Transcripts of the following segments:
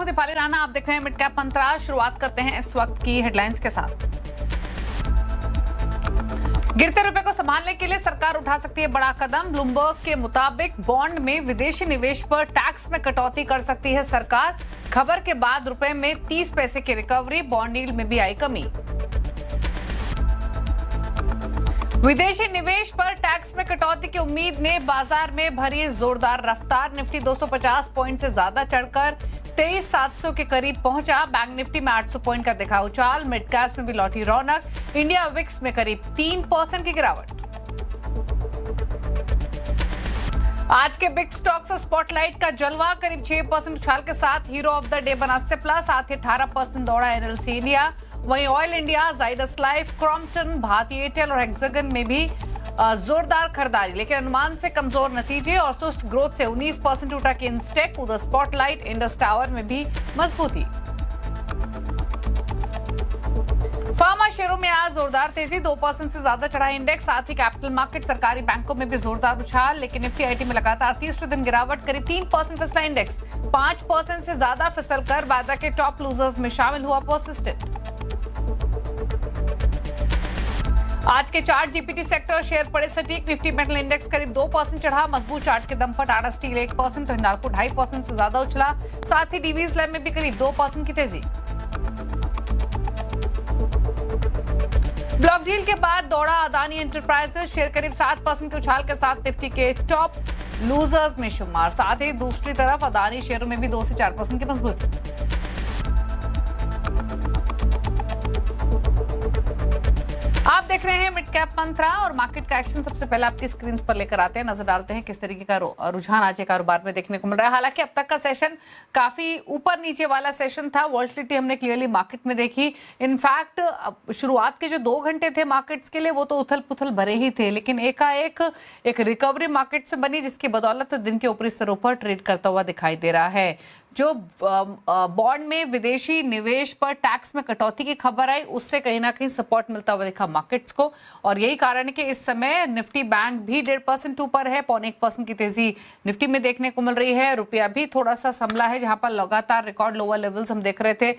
हूं दीपाली राणा, आप देख रहे हैं मिड कैप मंत्रा। शुरुआत करते हैं इस वक्त की हेडलाइंस के साथ। गिरते रुपए को संभालने के लिए सरकार उठा सकती है बड़ा कदम। ब्लूमबर्ग के मुताबिक बॉन्ड में विदेशी निवेश पर टैक्स में कटौती कर सकती है सरकार। खबर के बाद रुपए में 30 पैसे की रिकवरी, बॉन्ड यील्ड में भी आई कमी। विदेशी निवेश पर टैक्स में कटौती की उम्मीद ने बाजार में भरी जोरदार रफ्तार। निफ्टी 250 पॉइंट से ज्यादा चढ़कर 23,700 के करीब पहुंचा। बैंक निफ्टी में 800 पॉइंट का दिखा उछाल। मिड कैप में भी लौटी रौनक। इंडिया विक्स में करीब 3% की गिरावट। आज के बिग स्टॉक्स और स्पॉटलाइट का जलवा। करीब 6% उछाल के साथ हीरो ऑफ द डे बना सिप्ला, साथ ही 18% दौड़ा एनएलसी इंडिया। वहीं oil India, Zydus life, Crompton, Bharti Airtel और हेक्सागन में भी जोरदार खरीदारी, लेकिन अनुमान से कमजोर नतीजे और सुस्त ग्रोथ से 19% उठा के इंस्टेक। उधर स्पॉटलाइट, इंडस टावर में भी मजबूती। फार्मा शेयरों में आज जोरदार तेजी, 2% से ज्यादा चढ़ा इंडेक्स। साथ ही कैपिटल मार्केट, सरकारी बैंकों में भी जोरदार उछाल, लेकिन निफ्टी आईटी में लगातार तीसरे दिन गिरावट। करीब 3% फिसला इंडेक्स, 5% से ज्यादा फिसलकर वायदा के टॉप लूजर्स में शामिल हुआ पर्सिस्टेंट। आज के चार्ट जीपीटी सेक्टर शेयर पड़े सटीक। निफ्टी मेटल इंडेक्स करीब 2% चढ़ा। मजबूत चार्ट के दम पर टाटा स्टील 1%, तो हिंडाल्को 2.5% से ज्यादा उछला। साथ ही डीवीज लैब में भी करीब 2% की तेजी। ब्लॉक डील के बाद दौड़ा अदानी एंटरप्राइजेस, शेयर करीब 7% के उछाल के साथ निफ्टी के टॉप लूजर्स में शुमार। साथ ही दूसरी तरफ अदानी शेयरों में भी 2 से 4% की मजबूती। आप देख रहे हैं मिड कैप मंत्रा और मार्केट का एक्शन सबसे पहले आपकी स्क्रीन पर लेकर आते हैं। नजर डालते हैं किस तरीके का रुझान आज के कारोबार में देखने को मिल रहा है। हालांकि अब तक का सेशन काफी ऊपर नीचे वाला सेशन था। वॉलेटिलिटी हमने क्लियरली मार्केट में देखी। इनफैक्ट शुरुआत के जो 2 घंटे थे मार्केट्स के लिए वो तो उथल पुथल भरे ही थे, लेकिन एकाएक एक रिकवरी मार्केट से बनी, जिसकी बदौलत दिन के ऊपरी स्तरों पर ट्रेड करता हुआ दिखाई दे रहा है। जो बॉन्ड में विदेशी निवेश पर टैक्स में कटौती की खबर आई, उससे कहीं ना कहीं सपोर्ट मिलता हुआ दिखा मार्केट्स को, और यही कारण है कि इस समय निफ्टी बैंक भी 1.5% ऊपर है। 0.25% की तेजी निफ्टी में देखने को मिल रही है। रुपया भी थोड़ा सा संभला है, जहां पर लगातार रिकॉर्ड लोअर लेवल्स हम देख रहे थे।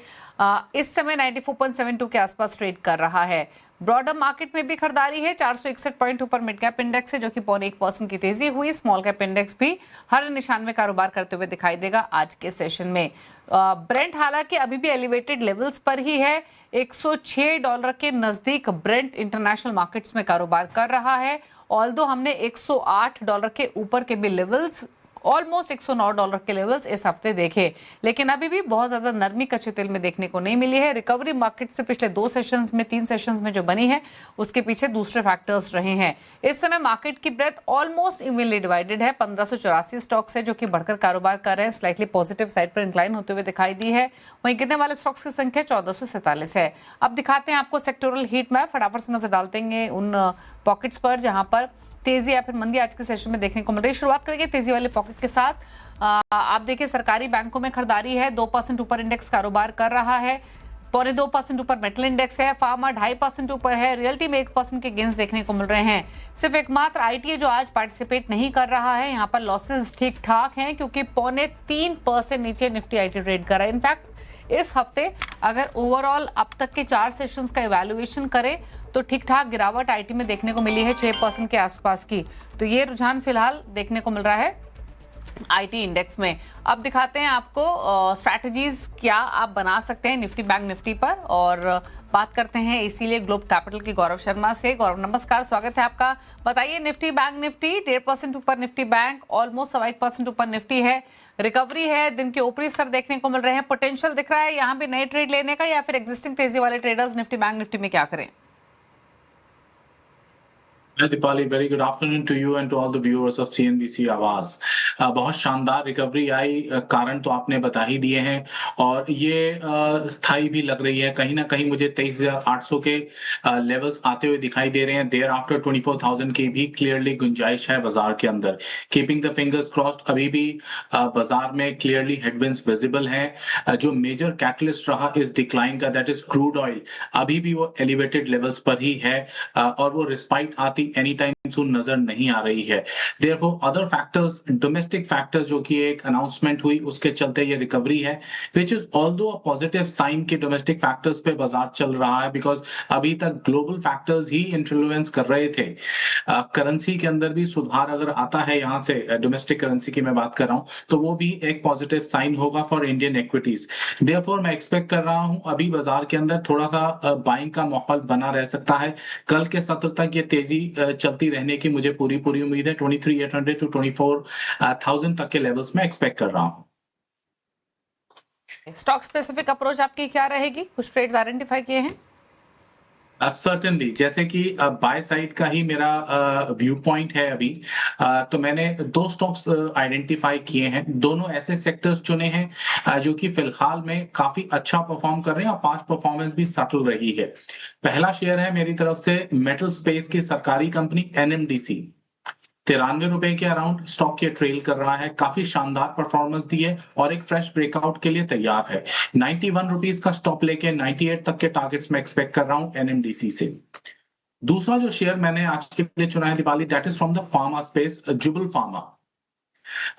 इस समय 94.72 के आसपास ट्रेड कर रहा है। ब्रॉडर मार्केट में भी खरीदारी है। 461 पॉइंट ऊपर मिड कैप इंडेक्स है, जो कि 0.1% की तेजी हुई। स्मॉल कैप इंडेक्स भी हर निशान में कारोबार करते हुए दिखाई देगा आज के सेशन में। ब्रेंट हालांकि अभी भी एलिवेटेड लेवल्स पर ही है। $106 के नजदीक ब्रेंट इंटरनेशनल मार्केट्स में कारोबार कर रहा है। ऑल्दो हमने $108 के ऊपर के भी लेवल्स, ऑलमोस्ट $109 के लेवल्स इस हफ्ते देखे, लेकिन अभी भी बहुत ज्यादा नरमी कच्चे तेल में देखने को नहीं मिली है। रिकवरी मार्केट से पिछले 2 सेशंस में, 3 सेशंस में जो बनी है, उसके पीछे दूसरे फैक्टर्स रहे हैं। इस समय मार्केट की ब्रेथ ऑलमोस्ट इवनली डिवाइडेड है। 1584 स्टॉक्स है जो कि बढ़कर कारोबार कर रहे हैं, स्लाइटली पॉजिटिव साइड पर इंक्लाइन होते हुए दिखाई दी है। वहीं गिरने वाले स्टॉक्स की संख्या 1447 है। अब दिखाते हैं आपको सेक्टोरल हीट मैप। फटाफट से नजर डालते हैं उन पॉकेट्स पर जहां पर तेजी या फिर मंदी आज के सेशन में देखने को मिल रही है। शुरुआत करेंगे तेजी वाले पॉकेट के साथ। आप देखिए सरकारी बैंकों में खरीदारी है। 2% ऊपर इंडेक्स कारोबार कर रहा है। 2.25% ऊपर मेटल इंडेक्स है। फार्मा 2.5% ऊपर है। रियल्टी में 1% के गेंस देखने को मिल रहे हैं। सिर्फ एकमात्र आईटीए जो आज पार्टिसिपेट नहीं कर रहा है, यहाँ पर लॉसेस ठीक ठाक हैं, क्योंकि 0.3% नीचे निफ्टी आईटी ट्रेड कर रहा है। इनफैक्ट इस हफ्ते अगर ओवरऑल अब तक के 4 सेशंस का इवैल्यूएशन करें तो ठीक ठाक गिरावट आईटी में देखने को मिली है, 6% के आसपास की। तो ये रुझान फिलहाल देखने को मिल रहा है आईटी इंडेक्स में। अब दिखाते हैं आपको स्ट्रैटेजीज क्या आप बना सकते हैं निफ्टी बैंक निफ्टी पर, और बात करते हैं इसीलिए ग्लोब कैपिटल के गौरव शर्मा से। गौरव नमस्कार, स्वागत है आपका। बताइए निफ्टी बैंक निफ्टी 1.5% ऊपर निफ्टी बैंक, ऑलमोस्ट 1.25% ऊपर निफ्टी है। रिकवरी है, दिन के ऊपरी स्तर देखने को मिल रहे हैं। पोटेंशियल दिख रहा है यहाँ भी नए ट्रेड लेने का, या फिर एग्जिस्टिंग तेजी वाले ट्रेडर्स निफ्टी बैंक निफ्टी में क्या करें? Deepali, very good afternoon to you and to all the viewers of CNBC Awaaz. बहुत शानदार रिकवरी आई, कारण तो आपने बता ही दिए हैं, और ये स्थायी भी लग रही है। कहीं ना कहीं मुझे 23,800 के लेवल्स आते हुए दिखाई दे रहे हैं। देयर आफ्टर 24,000 की भी क्लियरली गुंजाइश है बाजार के अंदर। कीपिंग द फिंगर्स क्रॉस्ड, अभी भी बाजार में क्लियरली हेडविंड्स विजिबल हैं। जो मेजर कैटलिस्ट रहा इस डिक्लाइन का, दैट इज क्रूड ऑयल, अभी भी वो एलिवेटेड लेवल्स पर ही है, और वो रिस्पाइट आती आती एनी टाइम सून नजर नहीं आ रही है। Therefore other factors, domestic factors जो कि एक अनाउंसमेंट हुई उसके चलते ये रिकवरी है, which is although a positive sign कि डोमेस्टिक फैक्टर्स पे बाजार चल रहा है, बिकॉज अभी तक ग्लोबल फैक्टर्स ही इन्फ्लुएंस कर रहे थे। करेंसी के अंदर भी सुधार अगर आता है, यहाँ से डोमेस्टिक करेंसी की मैं बात कर रहा हूँ, तो वो भी एक पॉजिटिव साइन होगा फॉर इंडियन इक्विटीज। देयरफॉर मैं एक्सपेक्ट कर रहा हूँ अभी बाजार के अंदर थोड़ा सा बाइंग का माहौल बना रह सकता है। कल के सत्र तक ये तेजी चलती रहने की मुझे पूरी उम्मीद है। 23,800 टू 24,000 तक के लेवल्स में एक्सपेक्ट कर रहा हूँ। स्टॉक स्पेसिफिक अप्रोच आपकी क्या रहेगी? कुछ ट्रेड्स आइडेंटिफाई किए हैं? सर्टेनली, जैसे कि बाय साइड का ही मेरा व्यू पॉइंट है अभी, तो मैंने दो स्टॉक्स आइडेंटिफाई किए हैं। दोनों ऐसे सेक्टर्स चुने हैं जो कि फिलहाल में काफी अच्छा परफॉर्म कर रहे हैं और पास्ट परफॉर्मेंस भी सटल रही है। पहला शेयर है मेरी तरफ से मेटल स्पेस की सरकारी कंपनी NMDC। 93 रुपए के अराउंड स्टॉक ये ट्रेल कर रहा है, काफी शानदार परफॉर्मेंस दी है और एक फ्रेश ब्रेकआउट के लिए तैयार है। 91 रुपीज का स्टॉप लेके 98 तक के टारगेट्स में एक्सपेक्ट कर रहा हूं NMDC से। दूसरा जो शेयर मैंने आज के लिए चुना है Deepali, that is from the pharma space, Jubbal pharma.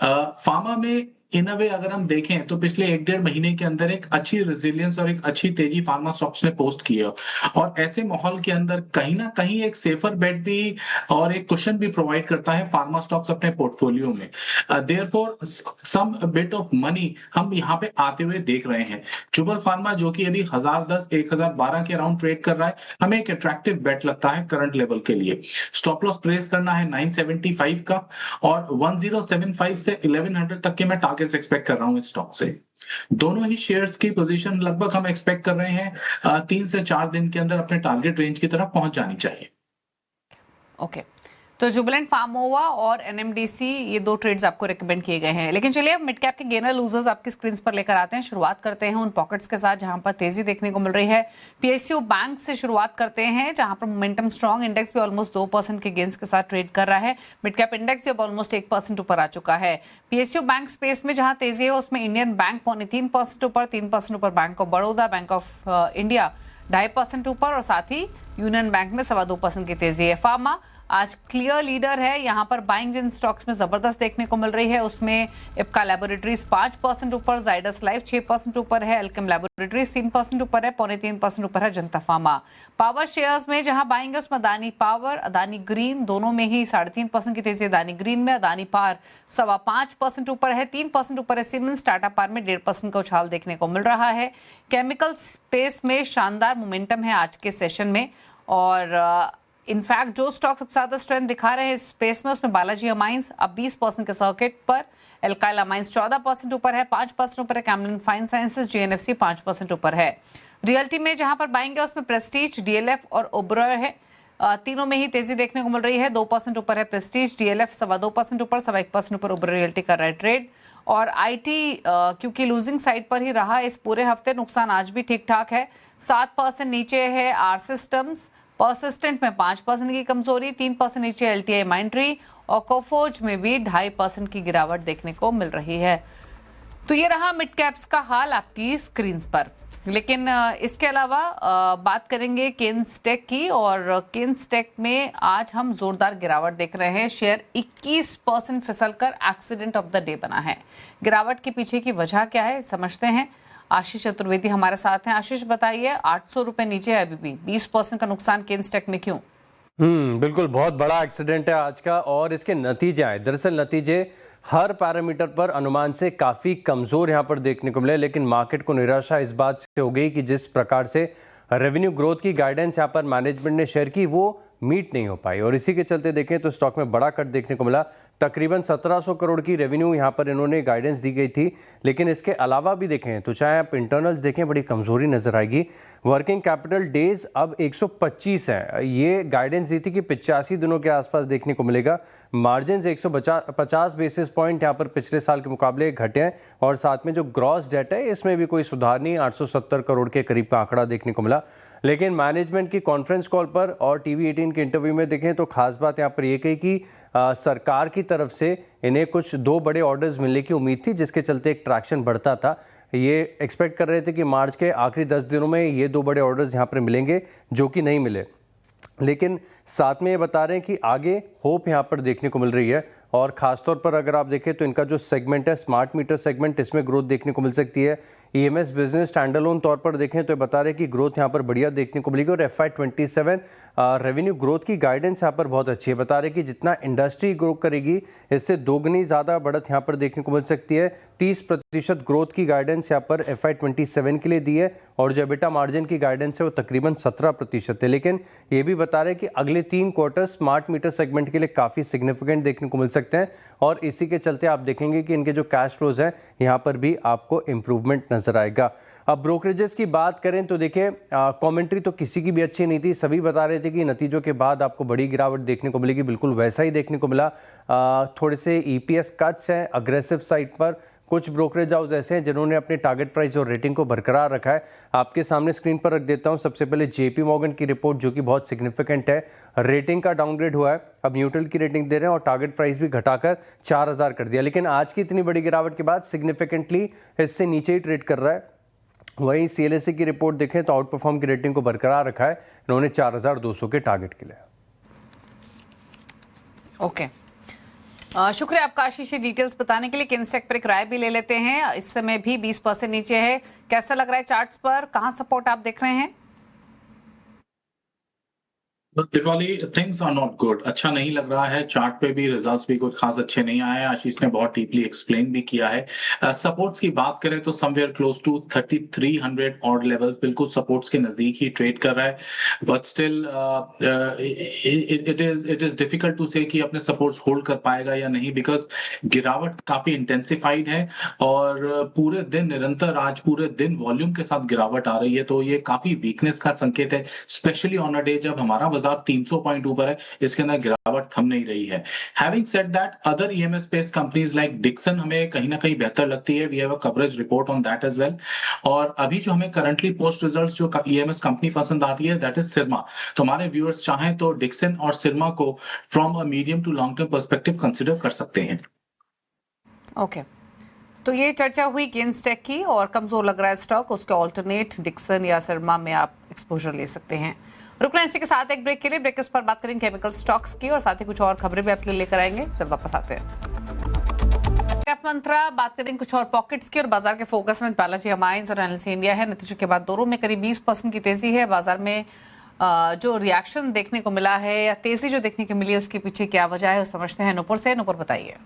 Pharma में इन अ वे अगर हम देखें तो पिछले 1-1.5 महीने के अंदर एक अच्छी रेजिलियंस और एक अच्छी तेजी फार्मा स्टॉक्स ने पोस्ट की है, और ऐसे माहौल के अंदर कहीं ना कहीं एक सेफर बेट भी और एक कुशन भी प्रोवाइड करता है फार्मा स्टॉक्स अपने पोर्टफोलियो में। Therefore some bit of money हम यहाँ पे आते हुए देख रहे हैं। जुबल फार्मा जो कि अभी 1010 1012 के अराउंड ट्रेड कर रहा है, हमें एक अट्रैक्टिव बेट लगता है करंट लेवल के लिए। स्टॉप लॉस प्लेस करना है 975 का, और 1075 से 1100 तक के मैं टारगेट्स एक्सपेक्ट कर रहा हूं इस स्टॉक से। दोनों ही शेयर्स की पोजीशन लगभग हम एक्सपेक्ट कर रहे हैं 3 से 4 दिन के अंदर अपने टारगेट रेंज की तरफ पहुंच जानी चाहिए। ओके, तो जुबिलेंट फार्मोवा और NMDC ये दो ट्रेड्स आपको रिकमेंड किए गए हैं। लेकिन चलिए अब मिड कैप के गेनर लूजर्स आपकी स्क्रीन पर लेकर आते हैं। शुरुआत करते हैं उन पॉकेट्स के साथ जहां पर तेजी देखने को मिल रही है। PSU बैंक से शुरुआत करते हैं जहां पर मोमेंटम स्ट्रॉन्ग, इंडेक्स भी ऑलमोस्ट 2% के गेंस के साथ ट्रेड कर रहा है। मिड कैप इंडेक्स अब ऑलमोस्ट 1% ऊपर आ चुका है। PSU बैंक स्पेस में जहां तेजी है उसमें इंडियन बैंक 3% ऊपर, 3% ऊपर bank of Baroda, bank of India 2.5% ऊपर, और साथ ही यूनियन बैंक में 2.25% की तेजी है। फार्मा आज क्लियर लीडर है, यहाँ पर बाइंग जिन स्टॉक्स में जबरदस्त देखने को मिल रही है उसमें इप्का लैबोरेटरीज 5% ऊपर, जाइडस लाइफ 6% ऊपर है, एल्केम लैबोरेटरीज 3% ऊपर है, 3.25% ऊपर है जनता फार्मा। पावर शेयर्स में जहां बाइंग है उसमें अदानी पावर, अदानी ग्रीन दोनों में ही 3.5% की तेजी, अदानी ग्रीन में, अदानी पार 5.25% ऊपर है, 3% ऊपर है सीमेंस, टाटा पार में 1.5% का उछाल देखने को मिल रहा है। केमिकल स्पेस में शानदार मोमेंटम है आज के सेशन में, और इनफैक्ट जो स्टॉक सबसे ज्यादा स्ट्रेंथ दिखा रहे हैं इस स्पेस में उसमें बालाजी अमाइंस अब 20% के सर्किट पर, एल्काइल अमाइंस 14% ऊपर है, 5% ऊपर है कैमलिन फाइन साइंसेस, GNFC 5% ऊपर है। रियल्टी में जहां पर बाइंग है उसमें प्रेस्टीज, DLF और ओबरॉय है, तीनों में ही तेजी देखने को मिल रही है। 2% ऊपर है प्रेस्टीज, DLF 2.25% ऊपर, 1% ऊपर ओबरॉय रियल्टी कर रहा है ट्रेड। और IT क्योंकि लूजिंग साइड पर ही रहा इस पूरे हफ्ते, नुकसान आज भी ठीक ठाक है, 7% नीचे है आर सिस्टम्स, परसिस्टेंट में 5% की कमजोरी, 3% नीचे LTI माइंट्री, और कोफोज में भी 2.5% की गिरावट देखने को मिल रही है। तो ये रहा मिड कैप्स का हाल आपकी स्क्रीन पर। लेकिन इसके अलावा बात करेंगे केन्सटेक की, और केन्सटेक में आज हम जोरदार गिरावट देख रहे हैं। शेयर 21% फिसलकर एक्सीडेंट ऑफ द डे बना है। गिरावट के पीछे की वजह क्या है समझते हैं। आशीष चतुर्वेदी हमारे साथ हैं। आशीष बताइए, 800 रुपए नीचे है अभी भी, 20% का नुकसान केन्सटेक में क्यों? बिल्कुल, बहुत बड़ा एक्सीडेंट है आज का, और इसके नतीजे आए। दरअसल नतीजे हर पैरामीटर पर अनुमान से काफ़ी कमज़ोर यहाँ पर देखने को मिले, लेकिन मार्केट को निराशा इस बात से हो गई कि जिस प्रकार से रेवेन्यू ग्रोथ की गाइडेंस यहाँ पर मैनेजमेंट ने शेयर की वो मीट नहीं हो पाई, और इसी के चलते देखें तो स्टॉक में बड़ा कट देखने को मिला। तकरीबन 1700 करोड़ की रेवेन्यू यहाँ पर इन्होंने गाइडेंस दी गई थी, लेकिन इसके अलावा भी देखें तो चाहे आप इंटरनल्स देखें बड़ी कमज़ोरी नजर आएगी। वर्किंग कैपिटल डेज अब 125 है, ये गाइडेंस दी थी कि 85 दिनों के आसपास देखने को मिलेगा। मार्जिन 150 बेसिस पॉइंट यहाँ पर पिछले साल के मुकाबले घटे हैं, और साथ में जो ग्रॉस डेट है इसमें भी कोई सुधार नहीं, 870 करोड़ के करीब का आंकड़ा देखने को मिला। लेकिन मैनेजमेंट की कॉन्फ्रेंस कॉल पर और TV18 के इंटरव्यू में देखें तो खास बात यहाँ पर यह कही कि सरकार की तरफ से इन्हें कुछ 2 बड़े ऑर्डर्स मिलने की उम्मीद थी, जिसके चलते एक ट्रैक्शन बढ़ता था। ये एक्सपेक्ट कर रहे थे कि मार्च के आखिरी 10 दिनों में ये 2 बड़े ऑर्डर्स यहाँ पर मिलेंगे, जो कि नहीं मिले। लेकिन साथ में ये बता रहे हैं कि आगे होप यहाँ पर देखने को मिल रही है। और ख़ासतौर पर अगर आप देखें तो इनका जो सेगमेंट है स्मार्ट मीटर सेगमेंट, इसमें ग्रोथ देखने को मिल सकती है। ईएमएस बिजनेस स्टैंडअलोन तौर पर देखें तो बता रहे हैं कि ग्रोथ यहाँ पर बढ़िया देखने को मिलेगी। और FY27 रेवेन्यू ग्रोथ की गाइडेंस यहाँ पर बहुत अच्छी है। बता रहे हैं कि जितना इंडस्ट्री ग्रो करेगी इससे दोगुनी ज़्यादा बढ़त यहाँ पर देखने को मिल सकती है। 30% ग्रोथ की गाइडेंस यहाँ पर FY27 के लिए दी है। और जो एबिटा मार्जिन की गाइडेंस है वो तकरीबन 17% है। लेकिन ये भी बता रहे हैं कि अगले 3 क्वार्टर स्मार्ट मीटर सेगमेंट के लिए काफ़ी सिग्निफिकेंट देखने को मिल सकते हैं। और इसी के चलते आप देखेंगे कि इनके जो कैश फ्लोज हैं यहाँ पर भी आपको इम्प्रूवमेंट नजर आएगा। अब ब्रोकरेजेस की बात करें तो देखिए कमेंट्री तो किसी की भी अच्छी नहीं थी। सभी बता रहे थे कि नतीजों के बाद आपको बड़ी गिरावट देखने को मिलेगी, बिल्कुल वैसा ही देखने को मिला। थोड़े से EPS कट्स हैं अग्रेसिव साइड पर। कुछ ब्रोकरेज हाउस ऐसे हैं जिन्होंने अपने टारगेट प्राइस और रेटिंग को बरकरार रखा है। आपके सामने स्क्रीन पर रख देता हूं। सबसे पहले JP मॉर्गन की रिपोर्ट जो कि बहुत सिग्निफिकेंट है, रेटिंग का डाउनग्रेड हुआ है, अब न्यूट्रल की रेटिंग दे रहे हैं और टारगेट प्राइस भी घटाकर 4000 कर दिया। लेकिन आज की इतनी बड़ी गिरावट के बाद सिग्निफिकेंटली इससे नीचे ही ट्रेड कर रहा है। वहीं CLSA की रिपोर्ट देखें तो आउट परफॉर्म की रेटिंग को बरकरार रखा है इन्होंने 4200 के टारगेट के लिए। ओके, शुक्रिया आपका आशीष ये डिटेल्स बताने के लिए। किंगस्टेक पर एक राय भी ले लेते हैं। इस समय भी 20% नीचे है, कैसा लग रहा है चार्ट्स पर, कहां सपोर्ट आप देख रहे हैं? Diwali things are not good, अच्छा नहीं लग रहा है। चार्ट पे भी रिजल्ट्स भी कुछ खास अच्छे नहीं आए हैं। आशीष ने बहुत डीपली एक्सप्लेन भी किया है। सपोर्ट्स की बात करें तो somewhere close to 3300 odd levels, बिल्कुल सपोर्ट्स के नजदीक ही ट्रेड कर रहा है। But still it is difficult to say कि अपने सपोर्ट्स होल्ड कर पाएगा या नहीं, बिकॉज गिरावट काफी इंटेंसिफाइड है और पूरे दिन निरंतर आज पूरे दिन वॉल्यूम के साथ गिरावट आ रही है। तो ये काफी वीकनेस का संकेत है, स्पेशली ऑन अ डे जब हमारा 300 पॉइंट ऊपर है, इसके अंदर गिरावट थम नहीं रही है। Having said that, other EMS based companies like Dixon हमें कहीं ना कहीं बेहतर लगती है। We have a coverage report on that as well. और अभी जो हमें करंटली पोस्ट रिजल्ट्स जो EMS कंपनी पसंद आ रही है दैट इज सिरमा। तो हमारे व्यूअर्स चाहें तो डिक्सन और सिरमा को from a medium to long term perspective consider कर सकते हैं। ओके, तो ये चर्चा हुई किंगस्टेक की और कमजोर लग रहा है स्टॉक, उसके ऑल्टरनेट डिक्सन या सिरमा में आप एक्सपोजर ले सकते हैं। रुकना इसी के साथ एक ब्रेक के लिए। ब्रेक के उस पर बात करेंगे केमिकल स्टॉक्स की और साथ ही कुछ और खबरें भी आपके लिए लेकर आएंगे। जब वापस आते हैं मंत्रा, बात करेंगे कुछ और पॉकेट्स की और बाजार के फोकस में बालाजी अमाइंस और एनएलसी इंडिया है। नतीजों के बाद दोनों में करीब 20% की तेजी है। बाजार में जो रिएक्शन देखने को मिला है या तेजी जो देखने को मिली है उसके पीछे क्या वजह है, समझते हैं नुपुर से। नुपुर बताइए।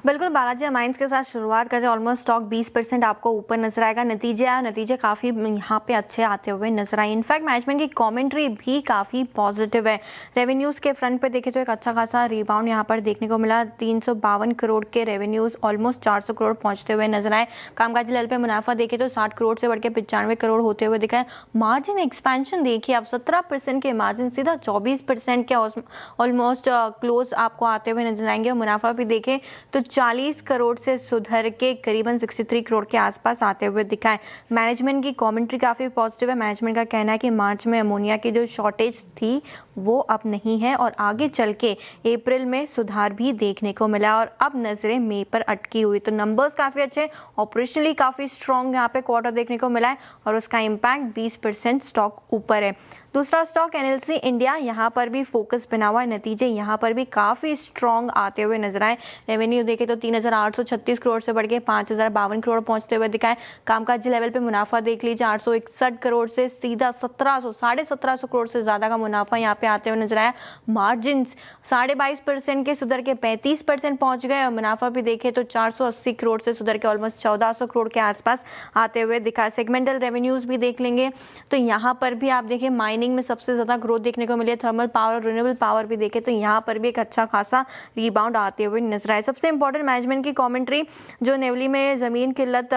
बिल्कुल, बालाजी अमाइंस के साथ शुरुआत करते हैं। ऑलमोस्ट स्टॉक 20% आपको ऊपर नजर आएगा। नतीजे काफ़ी यहाँ पे अच्छे आते हुए नजर आए। इनफैक्ट मैनेजमेंट की कमेंट्री भी काफ़ी पॉजिटिव है। रेवेन्यूज़ के फ्रंट पे देखें तो एक अच्छा खासा रिबाउंड यहाँ पर देखने को मिला। 352 करोड़ के रेवेन्यूज़ ऑलमोस्ट 400 करोड़ पहुँचते हुए नजर आए। कामकाजी लेवल पे मुनाफा देखें तो 60 करोड़ से बढ़ के 95 करोड़ होते हुए दिखा है। मार्जिन एक्सपेंशन देखिए आप 17% के मार्जिन सीधा 24% के ऑलमोस्ट क्लोज आपको आते हुए नजर आएंगे। और मुनाफा भी देखें तो 40 करोड़ से सुधर के करीबन 63 करोड़ के आसपास आते हुए दिखा है। मैनेजमेंट की कमेंट्री काफ़ी पॉजिटिव है। मैनेजमेंट का कहना है कि मार्च में अमोनिया की जो शॉर्टेज थी वो अब नहीं है और आगे चल के अप्रैल में सुधार भी देखने को मिला और अब नजरें मई पर अटकी हुई। तो नंबर्स काफ़ी अच्छे, ऑपरेशनली काफ़ी स्ट्रॉन्ग यहाँ पे क्वार्टर देखने को मिला है और उसका इम्पैक्ट 20% स्टॉक ऊपर है। दूसरा स्टॉक एनएलसी इंडिया, यहाँ पर भी फोकस बना हुआ है। नतीजे यहाँ पर भी काफ़ी स्ट्रॉन्ग आते हुए नजर आए। रेवेन्यू देखे तो 3836 करोड़ से बढ़ के 5052 करोड़ पहुँचते हुए दिखाए। कामकाजी लेवल पे मुनाफा देख लीजिए 861 करोड़ से सीधा 1750 करोड़ से ज़्यादा का मुनाफा यहाँ पे आते हुए नजर आया। मार्जिन 22.5% के सुधर के 35% पहुँच गए और मुनाफा भी देखे तो 480 करोड़ से सुधर के ऑलमोस्ट 1400 करोड़ के आसपास आते हुए दिखा। सेगमेंटल रेवेन्यूज़ भी देख लेंगे तो यहाँ पर भी आप देखिए माइनिंग में सबसे ज्यादा ग्रोथ देखने को मिली है। थर्मल पावर और रिन्यूएबल पावर भी देखे तो यहाँ पर भी एक अच्छा खासा रिबाउंड आते हुए नजर आए। सबसे इंपॉर्टेंट मैनेजमेंट की कमेंट्री, जो नेवली में जमीन किल्लत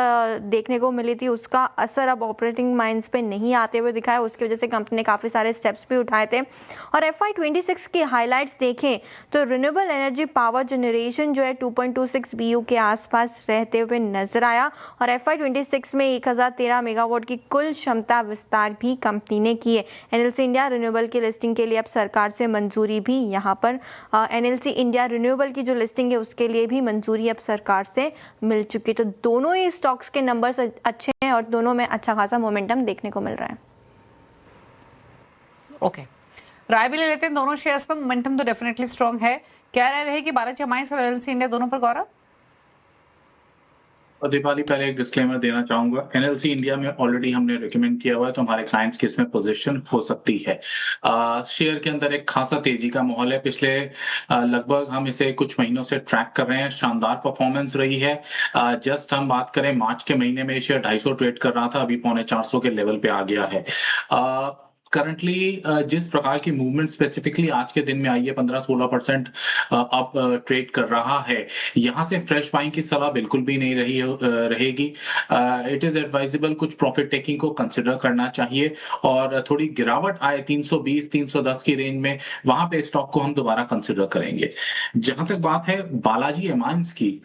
देखने को मिली थी उसका असर अब ऑपरेटिंग माइंस पे नहीं आते हुए दिखाया। उसकी वजह से कंपनी ने काफी सारे स्टेप्स भी उठाए थे। और FY26 की हाईलाइट्स देखें तो रिन्यूएबल एनर्जी पावर जनरेशन जो है 2.26 BU के आसपास रहते हुए नजर आया और FY26 में 1013 मेगावाट की कुल क्षमता विस्तार भी कंपनी ने की है। एनएलसी इंडिया रिन्यूएबल की लिस्टिंग के लिए अब सरकार से मंजूरी भी यहाँ पर एनएलसी इंडिया रिन्यूएबल की जो लिस्टिंग है उसके लिए भी मंजूरी अब सरकार से मिल चुकी है। तो दोनों ही स्टॉक्स के नंबर्स अच्छे हैं और दोनों में अच्छा खासा मोमेंटम देखने को मिल रहा है। ओके, राय भी ले लेते हैं दोनों शेयर्स पर। मोमेंटम तो डेफिनेटली स्ट्रांग है। क्या राय रहेगी बालाजी अमाइंस और एनएलसी इंडिया दोनों पर, गौरव? और दीपाली, पहले एक डिस्क्लेमर देना चाहूंगा, एनएलसी इंडिया में ऑलरेडी हमने रिकमेंड किया हुआ है, तो हमारे क्लाइंट्स की इसमें पोजीशन हो सकती है। शेयर के अंदर एक खासा तेजी का माहौल है। पिछले लगभग हम इसे कुछ महीनों से ट्रैक कर रहे हैं, शानदार परफॉर्मेंस रही है। जस्ट हम बात करें मार्च के महीने में शेयर 250 ट्रेड कर रहा था, अभी 350 के लेवल पे आ गया है। करंटली जिस प्रकार की मूवमेंट स्पेसिफिकली आज के दिन में आई है, 15-16% अप ट्रेड कर रहा है, यहाँ से फ्रेश बाइंग की सलाह बिल्कुल भी नहीं रहेगी। इट इज एडवाइजेबल कुछ प्रॉफिट टेकिंग को कंसिडर करना चाहिए, और थोड़ी गिरावट आए 320-310 की रेंज में, वहां पे स्टॉक को हम दोबारा कंसिडर करेंगे। जहां तक बात है बालाजी एमाइंस की,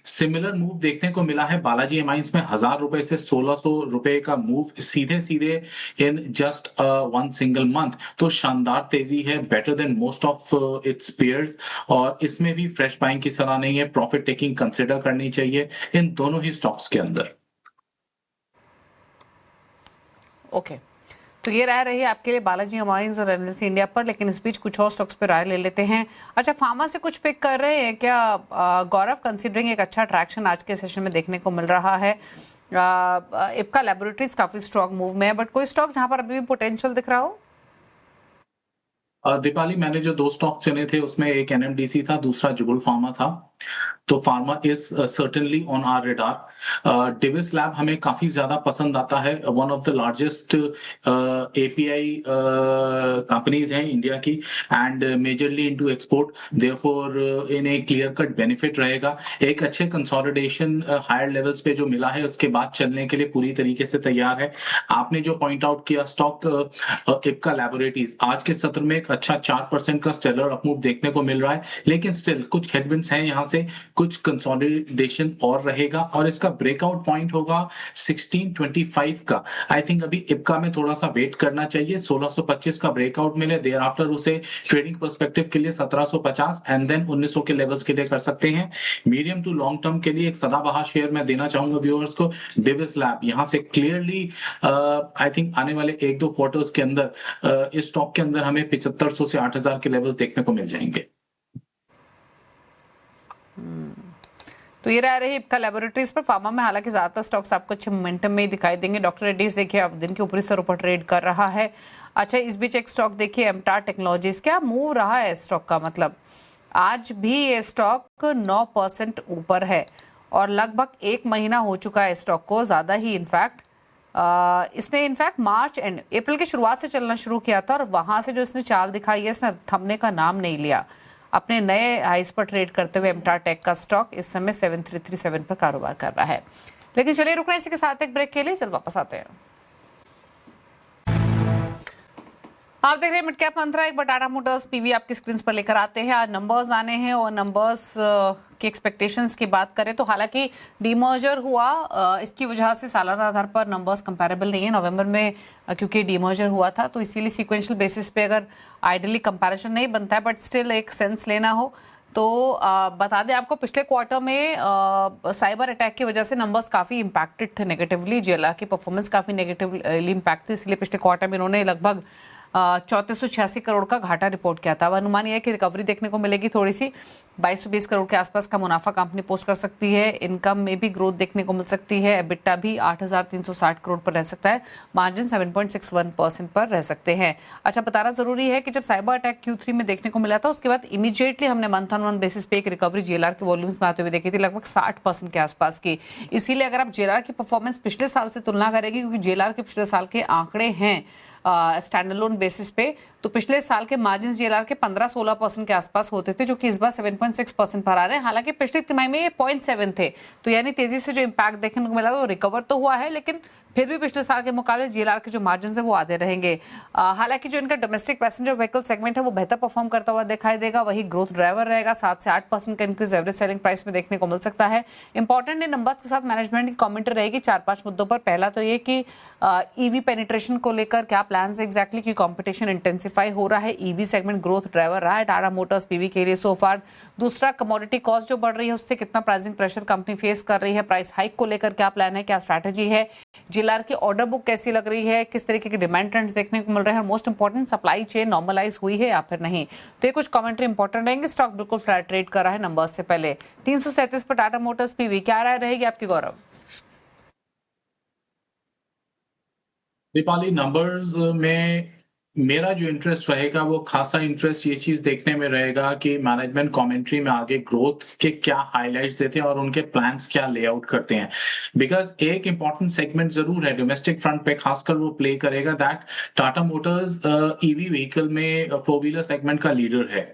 सिमिलर मूव देखने को मिला है। बालाजी एमाइंस में 1000 रुपए से 1600 रुपए का मूव सीधे सीधे in just one single month, तो शानदार तेजी है, better than most of its pairs. और इसमें भी फ्रेश बाइंग की सलाह नहीं है, प्रॉफिट टेकिंग कंसिडर करनी चाहिए इन दोनों ही स्टॉक्स के अंदर। ओके, तो ये राय रही आपके लिए बालाजी अमाइंस और एनएलसी इंडिया पर। लेकिन इस बीच कुछ और स्टॉक्स पे राय ले लेते हैं। अच्छा, फार्मा से कुछ पिक कर रहे हैं क्या गौरव? कंसीडरिंग एक अच्छा ट्रैक्शन आज के सेशन में देखने को मिल रहा है। इप्का लैबोरेटरीज काफी स्ट्रॉन्ग मूव में है, बट कोई स्टॉक जहां पर अभी भी पोटेंशियल दिख रहा हो? दीपाली, मैंने जो 2 स्टॉक चुने थे उसमें एक एनएमडीसी था, दूसरा जुगल फार्मा था। तो pharma is certainly on our radar. Divi's lab हमें काफी ज्यादा पसंद आता है, one of the largest API companies हैं इंडिया की, and majorly into export, therefore इन्हें क्लियर कट बेनिफिट रहेगा। एक अच्छे कंसोलिडेशन हायर लेवल्स पे जो मिला है, उसके बाद चलने के लिए पूरी तरीके से तैयार है। आपने जो पॉइंट आउट किया स्टॉक इप्का लैबोरेटरीज, आज के सत्र में एक अच्छा 4% का स्टेलर अपमूव देखने को मिल रहा है, लेकिन स्टिल कुछ हेडविंड्स हैं यहाँ से, कुछ कंसोलिडेशन और रहेगा, और इसका ब्रेकआउट पॉइंट होगा 1625 का। आई थिंक अभी इप्का में थोड़ा सा वेट करना चाहिए, 1625 का ब्रेकआउट मिले, देयर आफ्टर उसे ट्रेडिंग पर्सपेक्टिव के लिए 1750 एंड देन 1900 के लेवल्स के लिए कर सकते हैं। मीडियम टू लॉन्ग टर्म के लिए एक सदाबहार शेयर मैं देना चाहूंगा व्यूअर्स को, डिविस लैब। यहां से क्लियरली आई थिंक आने वाले 1-2 क्वार्टर्स के अंदर इस स्टॉक के अंदर हमें 7500 से 8000 के लेवल्स देखने को मिल जाएंगे। तो ये रही इप्का लैबोरेटरीज पर। फार्मा में हालांकि ज्यादातर स्टॉक्स आपको अच्छे मोमेंटम में ही दिखाई देंगे। डॉक्टर रेड्डीज देखिए अब दिन के ऊपरी स्तर पर ट्रेड कर रहा है। अच्छा, इस बीच एक स्टॉक देखिए एमटार टेक्नोलॉजीज, क्या मूव रहा है स्टॉक का? मतलब आज भी ये स्टॉक 9% ऊपर है और लगभग 1 महीना हो चुका है स्टॉक को, ज्यादा ही इनफैक्ट। इसने इनफैक्ट मार्च एंड अप्रैल की शुरुआत से चलना शुरू किया था, और वहां से जो इसने चाल दिखाई है, इसने थमने का नाम नहीं लिया। अपने नए हाइस पर ट्रेड करते हुए एमटार टेक का स्टॉक इस समय 7337 पर कारोबार कर रहा है। लेकिन चलिए रुकना इसी के साथ एक ब्रेक के लिए, जल्द वापस आते हैं। आप देख रहे हैं मिड कैप मंत्रा, एक बार टाटा मोटर्स पीवी आपकी स्क्रीन पर लेकर आते हैं। आज नंबर्स आने हैं, और नंबर्स की एक्सपेक्टेशंस की बात करें तो हालांकि डीमर्जर हुआ, इसकी वजह से सालाना आधार पर नंबर्स कंपैरेबल नहीं है नवंबर में, क्योंकि डीमर्जर हुआ था, तो इसीलिए सीक्वेंशियल बेसिस पे अगर आइडियली कंपैरिजन नहीं बनता है, बट स्टिल एक सेंस लेना हो तो बता दें आपको, पिछले क्वार्टर में साइबर अटैक की वजह से नंबर्स काफ़ी इंपैक्टेड थे नेगेटिवली। जेएलआर की परफॉर्मेंस काफ़ी नेगेटिवली इम्पैक्ट थी, इसलिए पिछले क्वार्टर में इन्होंने लगभग 3486 करोड़ का घाटा रिपोर्ट किया था। अब अनुमान यह है कि रिकवरी देखने को मिलेगी थोड़ी सी, 2220 करोड़ के आसपास का मुनाफा कंपनी पोस्ट कर सकती है। इनकम में भी ग्रोथ देखने को मिल सकती है। एबिटा भी 8360 करोड़ पर रह सकता है, मार्जिन 7.61% पर रह सकते हैं। अच्छा, बताना जरूरी है कि जब साइबर अटैक Q3 में देखने को मिला था, उसके बाद इमीडिएटली हमने मंथ ऑन मंथ बेसिस पे एक रिकवरी जेएलआर के वॉल्यूम्स में आते हुए देखी थी, लगभग 60% के आसपास की। इसीलिए अगर आप जेएलआर की परफॉर्मेंस पिछले साल से तुलना करेंगे, क्योंकि जेएलआर के पिछले साल के आंकड़े हैं स्टैंडअलोन बेसिस पे, तो पिछले साल के मार्जिन जेएलआर के 15-16% के आसपास होते थे, जो कि इस बार 7.6% पर आ रहे हैं। हालांकि पिछली तिमाही में ये 0.7 थे, तो यानी तेजी से जो इम्पैक्ट देखने को मिला वो रिकवर तो हुआ है, लेकिन फिर भी पिछले साल के मुकाबले जेएलआर के जो मार्जिन है वो आधे रहेंगे। हालांकि जो इनका डोमेस्टिक पैसेंजर व्हीकल सेगमेंट है वो बेहतर परफॉर्म करता हुआ दिखाई देगा, वही ग्रोथ ड्राइवर रहेगा। 7 से 8% का इंक्रीज एवरेज सेलिंग प्राइस में देखने को मिल सकता है। इंपॉर्टेंट नंबर्स के साथ मैनेजमेंट की कमेंट्री रहेगी 4-5 मुद्दों पर। पहला तो ये कि ईवी पेनिट्रेशन को लेकर क्या प्लान प्लान्स एग्जैक्टली कि कंपटीशन इंटेंसिफाई हो रहा है, ईवी सेगमेंट ग्रोथ ड्राइवर रहा है टाटा मोटर्स पीवी के लिए सो फार। दूसरा, कमोडिटी कॉस्ट जो बढ़ रही है उससे कितना प्राइसिंग प्रेशर कंपनी फेस कर रही है, प्राइस हाइक को लेकर क्या प्लान है, क्या स्ट्रैटेजी है, JLR की ऑर्डर बुक कैसी लग रही है, किस तरीके के डिमांड ट्रेंड्स देखने को मिल रहे हैं, most important supply chain normalise हुई है या फिर नहीं। तो ये कुछ कमेंट्री इंपॉर्टेंट रहेंगे। स्टॉक बिल्कुल फ्लैट ट्रेड कर रहा है नंबर्स से पहले। 337 पर टाटा मोटर्स पीवी, क्या राय रहेगी आपकी गौरव? दीपाली, नंबर्स में मेरा जो इंटरेस्ट रहेगा वो खासा इंटरेस्ट ये चीज देखने में रहेगा कि मैनेजमेंट कमेंट्री में आगे ग्रोथ के क्या हाइलाइट्स देते हैं और उनके प्लान्स क्या लेआउट करते हैं। बिकॉज एक इंपॉर्टेंट सेगमेंट जरूर है डोमेस्टिक फ्रंट पे, खासकर वो प्ले करेगा that Tata Motors EV vehicle में 4-व्हीलर सेगमेंट का लीडर है।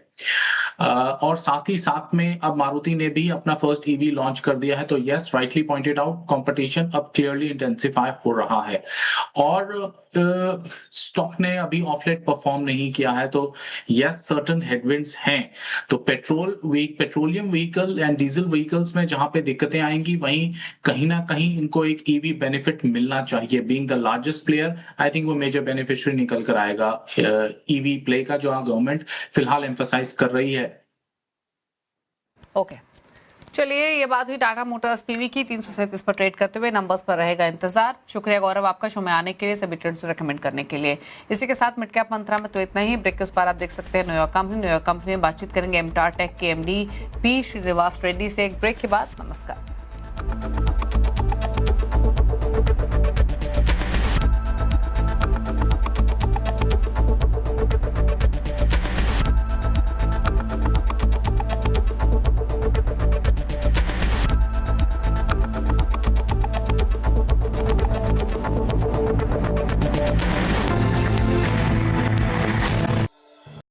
और साथ ही साथ में अब मारुति ने भी अपना फर्स्ट ईवी लॉन्च कर दिया है। तो yes, rightly pointed out, competition अब क्लियरली इंटेंसिफाई हो रहा है और स्टॉक ने अभी ऑफलेट परफॉर्म नहीं किया है। तो यस, सर्टेन हेडविंड्स हैं। तो petroleum vehicle and diesel vehicles में जहां पे दिक्कतें आएंगी, वहीं कहीं ना कहीं इनको एक ईवी बेनिफिट मिलना चाहिए। Being the largest player, I think वो मेजर बेनिफिशियरी निकल कर आएगा ईवी प्ले का, जो गवर्नमेंट फिलहाल एम्फसाइज कर रही है। ओके, चलिए, ये बात हुई टाटा मोटर्स पीवी की। 337 पर ट्रेड करते हुए नंबर्स पर रहेगा इंतजार। शुक्रिया गौरव आपका शो में आने के लिए, सभी ट्रेड्स रेकमेंड करने के लिए। इसी के साथ मिड कैप मंत्रा में तो इतना ही। ब्रेक के उस पर आप देख सकते हैं न्यूयॉर्क कंपनी में बातचीत करेंगे एमटार टेक के MD पी श्रीनिवास रेड्डी से। एक ब्रेक के बाद नमस्कार।